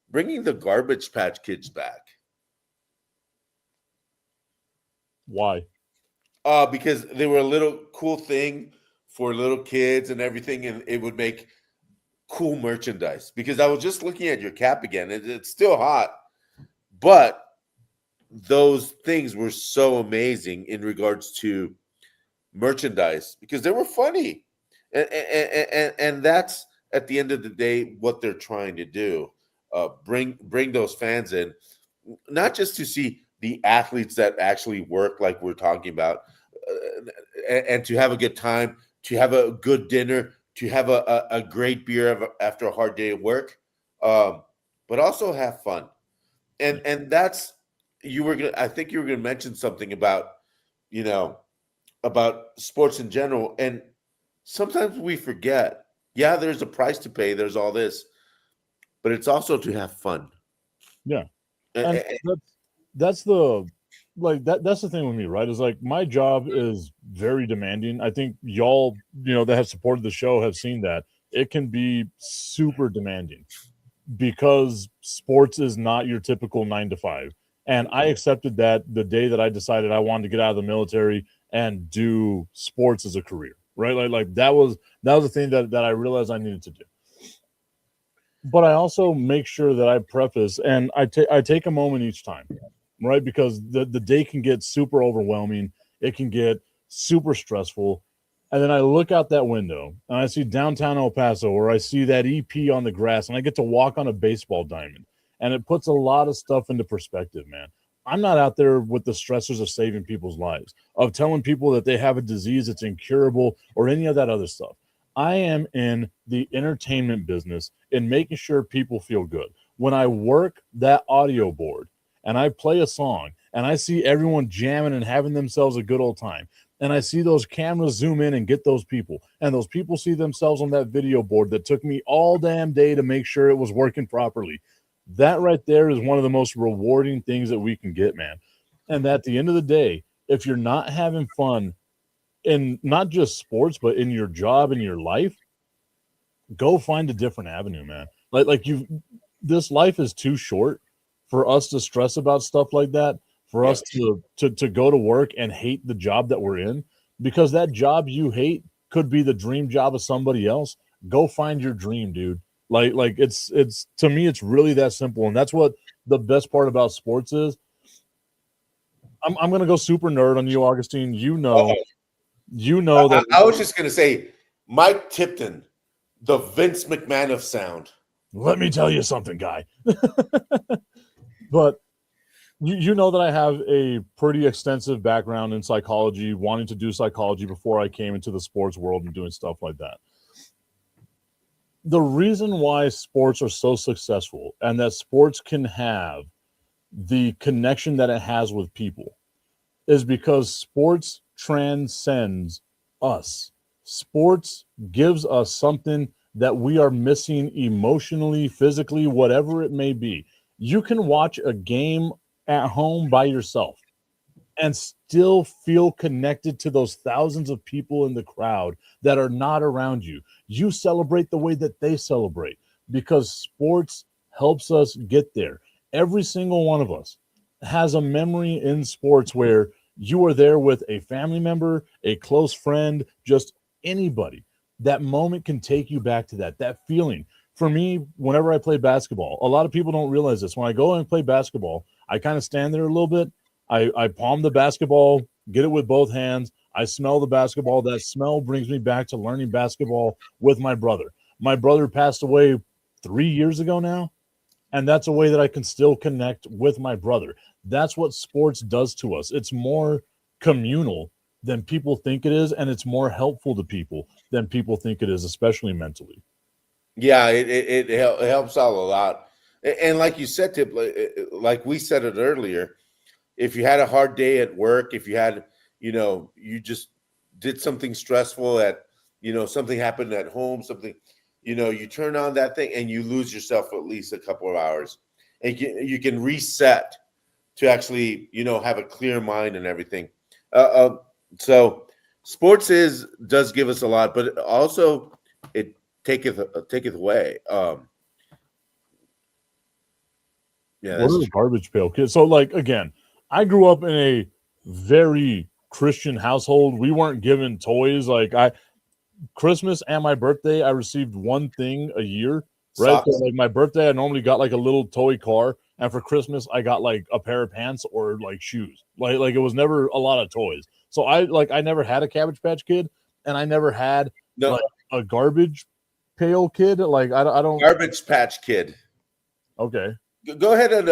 bringing the Garbage Patch Kids back. Why? Because they were a little cool thing for little kids and everything, and it would make cool merchandise. Because I was just looking at your cap again, and it's still hot, but those things were so amazing in regards to merchandise because they were funny, and that's at the end of the day what they're trying to do. Bring those fans in, not just to see the athletes that actually work like we're talking about, and to have a good time, to have a good dinner, to have a great beer after a hard day of work, but also have fun. And that's I think you were gonna mention something about about sports in general, and sometimes we forget. Yeah, there's a price to pay. There's all this, but it's also to have fun. Yeah, and that's the that's the thing with me, right? Is like my job is very demanding. I think y'all, that have supported the show have seen that it can be super demanding because sports is not your typical 9 to 5. And I accepted that the day that I decided I wanted to get out of the military and do sports as a career, right? Like that was the thing that I realized I needed to do. But I also make sure that I preface and I take a moment each time, right? Because the day can get super overwhelming. It can get super stressful. And then I look out that window and I see downtown El Paso, or I see that EP on the grass, and I get to walk on a baseball diamond. And it puts a lot of stuff into perspective, man. I'm not out there with the stressors of saving people's lives, of telling people that they have a disease that's incurable or any of that other stuff. I am in the entertainment business in making sure people feel good. When I work that audio board and I play a song and I see everyone jamming and having themselves a good old time, and I see those cameras zoom in and get those people, and those people see themselves on that video board that took me all damn day to make sure it was working properly. That right there is one of the most rewarding things that we can get, man. And at the end of the day, if you're not having fun in not just sports, but in your job and your life, go find a different avenue, man. This life is too short for us to stress about stuff like that, for us to go to work and hate the job that we're in, because that job you hate could be the dream job of somebody else. Go find your dream, dude. Like it's to me, it's really that simple. And that's what the best part about sports is. I'm gonna go super nerd on you, Augustine. That I was just gonna say Mike Tipton, the Vince McMahon of sound. Let me tell you something, guy. But you know that I have a pretty extensive background in psychology, wanting to do psychology before I came into the sports world and doing stuff like that. The reason why sports are so successful and that sports can have the connection that it has with people is because sports transcends us. Sports gives us something that we are missing emotionally, physically, whatever it may be. You can watch a game at home by yourself and still feel connected to those thousands of people in the crowd that are not around you. You celebrate the way that they celebrate because sports helps us get there. Every single one of us has a memory in sports where you are there with a family member, a close friend, just anybody. That moment can take you back to that feeling. For me, whenever I play basketball, a lot of people don't realize this. When I go and play basketball, I kind of stand there a little bit. I palm the basketball, get it with both hands. I smell the basketball. That smell brings me back to learning basketball with my brother. My brother passed away 3 years ago now, and that's a way that I can still connect with my brother. That's what sports does to us. It's more communal than people think it is, and it's more helpful to people than people think it is, especially mentally. Yeah, it helps out a lot. And like you said, Tip, like we said it earlier, if you had a hard day at work, if you had, you just did something stressful something happened at home, something, you turn on that thing and you lose yourself for at least a couple of hours. And you can reset to actually, have a clear mind and everything. So sports does give us a lot, but also it taketh away. Yeah, What are the garbage pail kids? So, like, again, I grew up in a very Christian household. We weren't given toys. Christmas and my birthday, I received one thing a year, right? socks. So, like, my birthday, I normally got like a little toy car, and for Christmas, I got like a pair of pants or like shoes. Like it was never a lot of toys. So I never had a Cabbage Patch Kid, and I never had No, like a garbage pail kid. Like I don't. Garbage Patch Kid. Okay. Go ahead and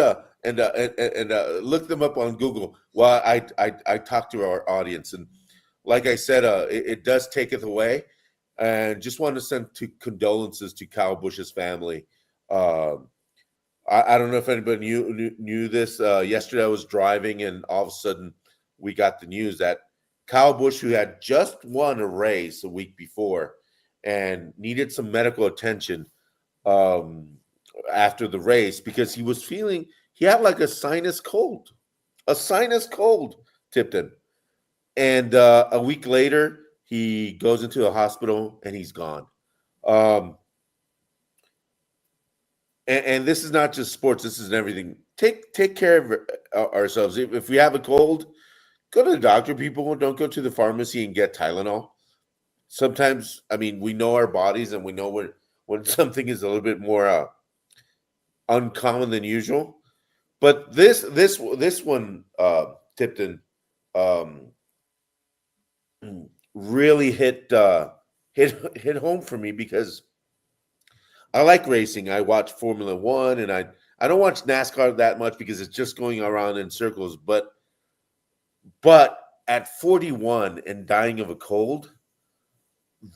look them up on Google while I talk to our audience. And like I said, it does taketh away. And just want to send condolences to Kyle Busch's family. I don't know if anybody knew this. Yesterday I was driving, and all of a sudden we got the news that Kyle Busch, who had just won a race a week before and needed some medical attention after the race because he had like a sinus cold, Tipton. And a week later, he goes into a hospital and he's gone. And this is not just sports. This is everything. Take care of ourselves. If we have a cold, go to the doctor. People don't go to the pharmacy and get Tylenol. Sometimes, we know our bodies and we know when something is a little bit more uncommon than usual. But this one, Tipton, really hit home for me because I like racing. I watch Formula One, and I don't watch NASCAR that much because it's just going around in circles. But at 41 and dying of a cold,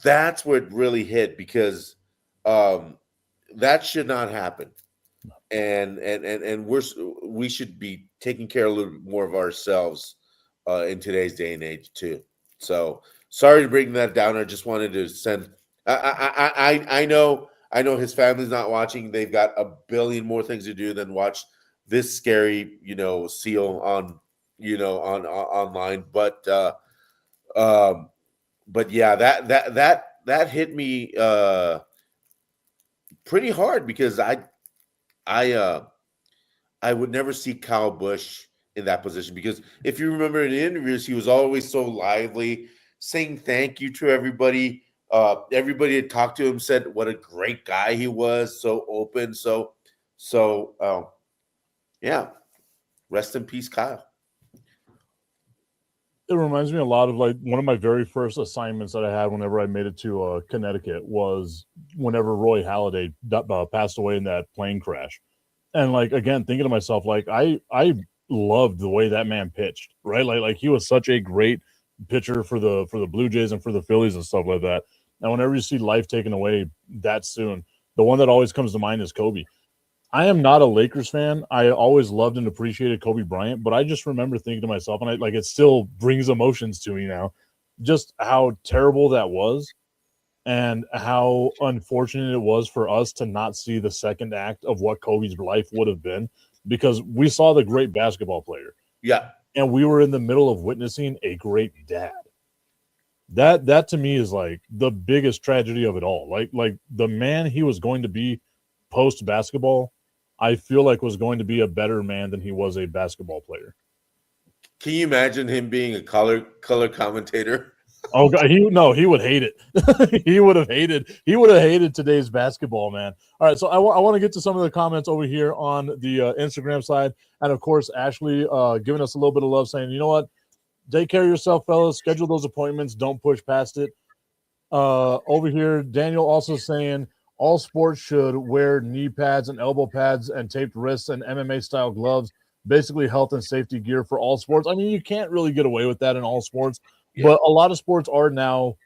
that's where it really hit because that should not happen. And we should be taking care a little bit more of ourselves in today's day and age too. So sorry to bring that down. I just wanted to send. I know his family's not watching. They've got a billion more things to do than watch this scary, seal on, on online. But yeah, that hit me pretty hard because I would never see Kyle Busch in that position because if you remember in the interviews, he was always so lively, saying thank you to everybody. Everybody had talked to him, said what a great guy he was, so open. Yeah, rest in peace, Kyle. It reminds me a lot of like one of my very first assignments that I had whenever I made it to Connecticut was whenever Roy Halladay passed away in that plane crash. And like, again, thinking to myself, like I loved the way that man pitched, right? Like he was such a great pitcher for the Blue Jays and for the Phillies and stuff like that. And whenever you see life taken away that soon, the one that always comes to mind is Kobe. I am not a Lakers fan. I always loved and appreciated Kobe Bryant, but I just remember thinking to myself, and it still brings emotions to me now, just how terrible that was and how unfortunate it was for us to not see the second act of what Kobe's life would have been because we saw the great basketball player. Yeah. and we were in the middle of witnessing a great dad. That to me is like the biggest tragedy of it all. Like the man he was going to be post basketball, I feel like was going to be a better man than he was a basketball player. Can you imagine him being a color commentator? Oh God, he would hate it. he would have hated today's basketball, man. All right, so I want to get to some of the comments over here on the Instagram side, and of course Ashley giving us a little bit of love, saying, you know what, take care of yourself, fellas. Schedule those appointments. Don't push past it. Over here, Daniel also saying all sports should wear knee pads and elbow pads and taped wrists and MMA style gloves. Basically, health and safety gear for all sports. I mean, you can't really get away with that in all sports. Yeah. But a lot of sports are now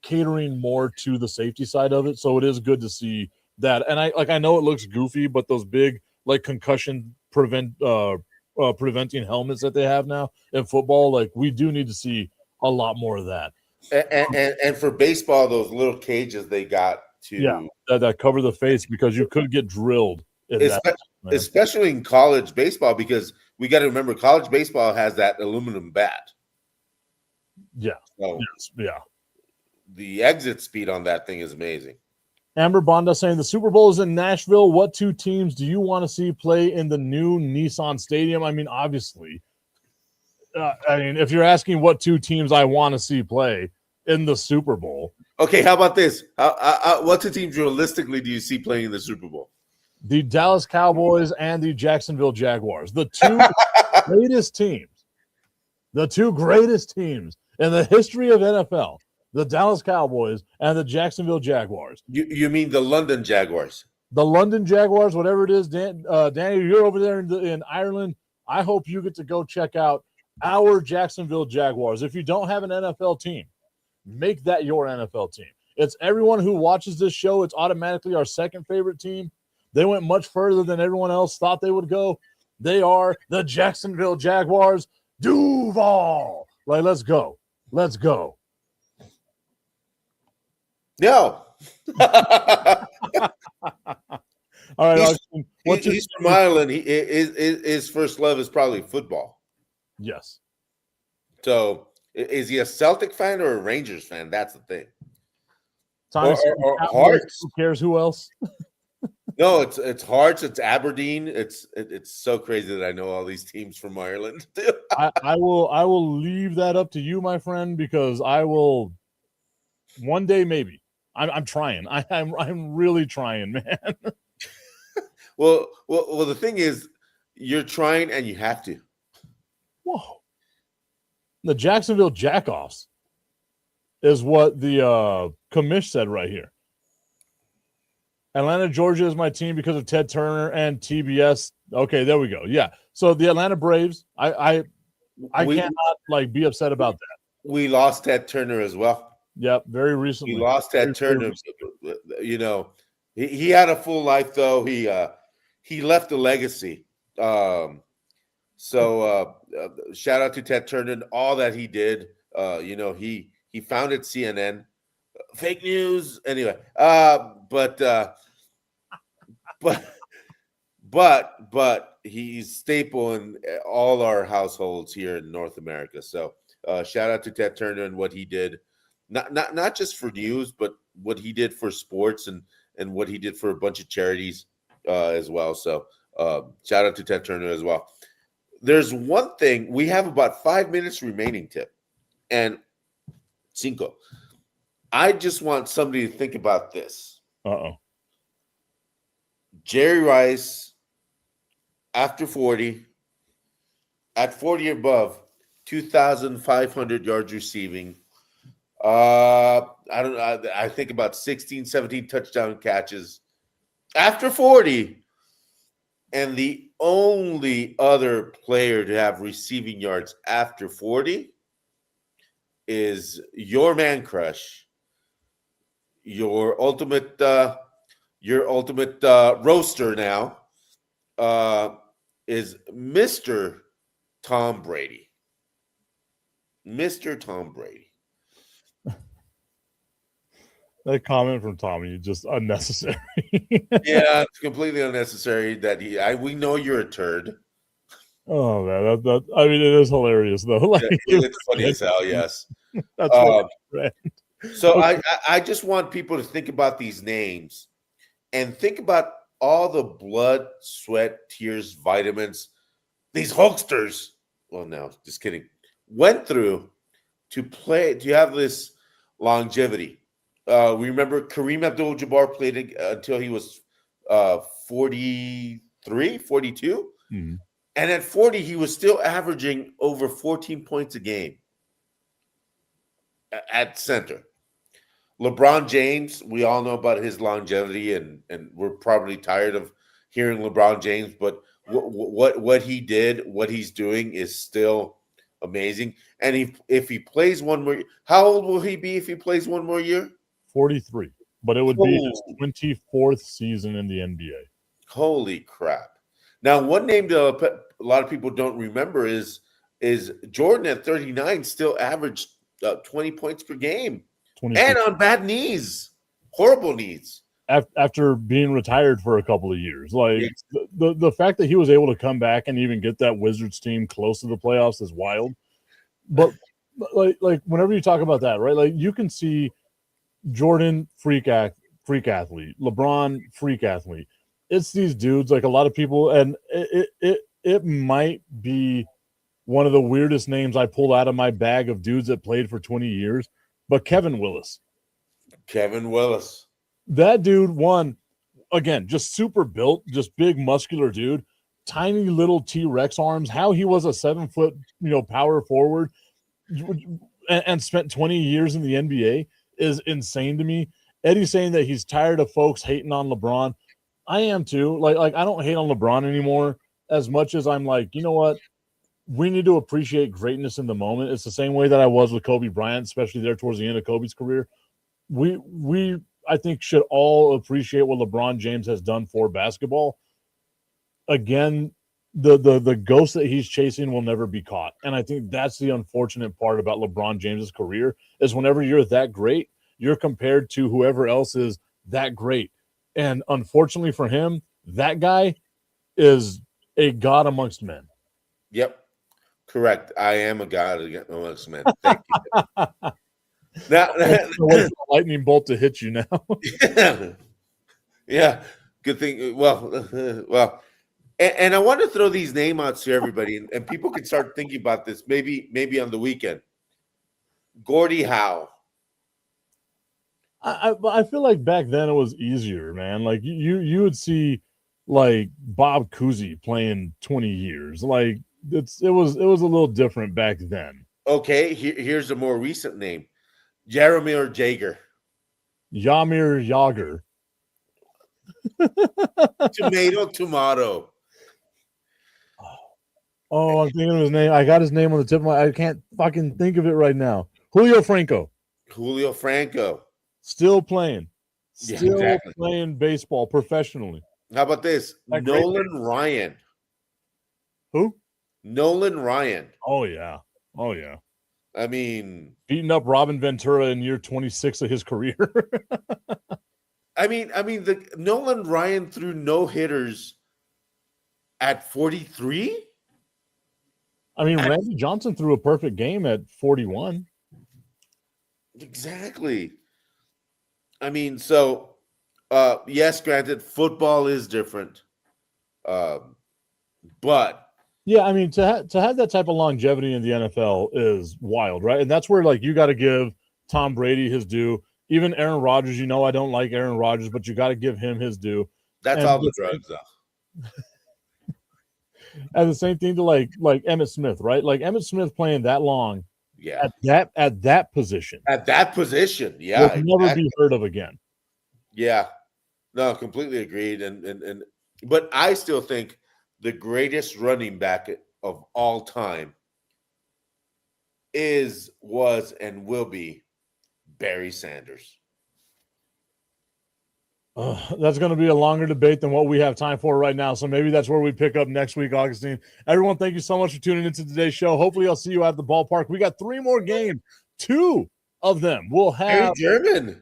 catering more to the safety side of it, so it is good to see that. And I know it looks goofy, but those big like concussion preventing helmets that they have now in football, like we do need to see a lot more of that. And for baseball, those little cages they got to that cover the face because you could get drilled. Especially in college baseball, because we got to remember college baseball has that aluminum bat. Yeah. So yeah. The exit speed on that thing is amazing. Amber Bonda saying the Super Bowl is in Nashville. What two teams do you want to see play in the new Nissan Stadium? I mean, obviously. If you're asking what two teams I want to see play in the Super Bowl. Okay, how about this? What two teams realistically do you see playing in the Super Bowl? The Dallas Cowboys and the Jacksonville Jaguars. The two greatest teams. The two greatest teams in the history of NFL, the Dallas Cowboys and the Jacksonville Jaguars. You mean the London Jaguars? The London Jaguars, whatever it is. Daniel, you're over there in Ireland. I hope you get to go check out our Jacksonville Jaguars. If you don't have an NFL team, make that your NFL team. It's everyone who watches this show. It's automatically our second favorite team. They went much further than everyone else thought they would go. They are the Jacksonville Jaguars. Duval. Like, let's go. Let's go. No. All right. He's from Ireland. His first love is probably football. Yes. So is he a Celtic fan or a Rangers fan? That's the thing. Or Hearts. Who cares who else? No, it's Hearts, it's Aberdeen. It's so crazy that I know all these teams from Ireland. I will leave that up to you, my friend, because I will one day maybe. I'm trying. I'm really trying, man. Well, the thing is, you're trying and you have to. Whoa. The Jacksonville Jackoffs is what the commish said right here. Atlanta, Georgia is my team because of Ted Turner and TBS. Okay, there we go. Yeah. So the Atlanta Braves, I cannot be upset about that. We lost Ted Turner as well. Yep, very recently. We lost Ted Turner. You know, he had a full life though. He left a legacy. So shout out to Ted Turner and all that he did. He founded CNN. Fake news. Anyway, but he's staple in all our households here in North America. So shout out to Ted Turner and what he did, not just for news, but what he did for sports and what he did for a bunch of charities as well. So shout out to Ted Turner as well. There's one thing, we have about 5 minutes remaining, Tip, and Cinco. I just want somebody to think about this. Uh-oh. Jerry Rice, after 40, at 40 above, 2,500 yards receiving. I think about 16, 17 touchdown catches after 40. And the only other player to have receiving yards after 40 is your man crush, your ultimate roaster now, is Mr. Tom Brady. Mr. Tom Brady. That comment from Tommy is just unnecessary. Yeah, it's completely unnecessary. We know you're a turd. Oh man, I mean, it is hilarious though. Like It's funny as hell. Yes. that's what. Right. So Okay. I just want people to think about these names and think about all the blood, sweat, tears, vitamins these Hulksters. Well, no, just kidding. Went through to have this longevity. We remember Kareem Abdul-Jabbar played until he was 43, 42. Mhm. And at 40, he was still averaging over 14 points a game at center. LeBron James, we all know about his longevity, and we're probably tired of hearing LeBron James, but what he did, what he's doing is still amazing. And if he plays one more, how old will he be if he plays one more year? 43, but it would be his Oh, 24th season in the NBA. holy crap! Now, one name that a lot of people don't remember is Jordan at 39 still averaged 20 points per game, 26. and on bad knees, horrible knees. After being retired for a couple of years. Like Yes. the fact that he was able to come back and even get that Wizards team close to the playoffs is wild. But like whenever you talk about that, right? Like you can see Jordan freak athlete, LeBron freak athlete. It's these dudes, like a lot of people, and it might be one of the weirdest names I pull out of my bag of dudes that played for 20 years, but Kevin Willis. Kevin Willis. That dude won again, just super built, just big muscular dude, tiny little T-Rex arms. How he was a 7-foot, power forward and spent 20 years in the NBA is insane to me. Eddie's saying that he's tired of folks hating on LeBron. I am too. Like I don't hate on LeBron anymore as much as I'm like, you know what? We need to appreciate greatness in the moment. It's the same way that I was with Kobe Bryant, especially there towards the end of Kobe's career. We I think should all appreciate what LeBron James has done for basketball. Again, the ghost that he's chasing will never be caught. And I think that's the unfortunate part about LeBron James's career is whenever you're that great, you're compared to whoever else is that great. And unfortunately for him, that guy is a god amongst men. Yep. Correct. I am a god amongst men. Thank you. Now, Wait for the lightning bolt to hit you now. yeah. Good thing. Well, and I want to throw these name outs to everybody, and people can start thinking about this maybe on the weekend. Gordie Howe. I feel like back then it was easier, man. Like you would see like Bob Cousy playing 20 years. Like it was a little different back then. Okay, here's a more recent name. Jaromir Jagr. Jaromir Jagr. Tomato. Oh, I'm thinking of his name. I got his name on the tip of my. I can't fucking think of it right now. Julio Franco. Still playing. Yeah, Still exactly. playing baseball professionally. How about this? That great Nolan Ryan. Who? Nolan Ryan. Oh yeah. Oh yeah. I mean, Beating up Robin Ventura in year 26 of his career. the Nolan Ryan threw no hitters at 43. I mean, Randy Johnson threw a perfect game at 41. Exactly. I mean, so yes, granted, football is different, but yeah, I mean, to have that type of longevity in the NFL is wild, right? And that's where like you got to give Tom Brady his due. Even Aaron Rodgers, I don't like Aaron Rodgers, but you got to give him his due. That's all the drugs, though. And the same thing to like Emmitt Smith, right? Like Emmitt Smith playing that long, Yeah, at that position, yeah, will never be heard of again. Yeah, no, completely agreed. And but I still think the greatest running back of all time was, and will be Barry Sanders. That's going to be a longer debate than what we have time for right now. So maybe that's where we pick up next week, Augustine. Everyone, thank you so much for tuning into today's show. Hopefully, I'll see you at the ballpark. We got 3 more games. 2 of them will have. German.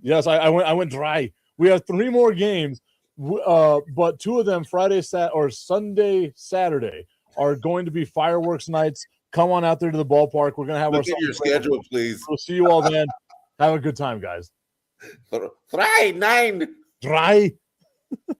Yes, I went dry. We have 3 more games, but 2 of them Sunday, Saturday are going to be fireworks nights. Come on out there to the ballpark. We're going to have Look our at your schedule, please. We'll see you all then. Have a good time, guys. 3-9. Dry.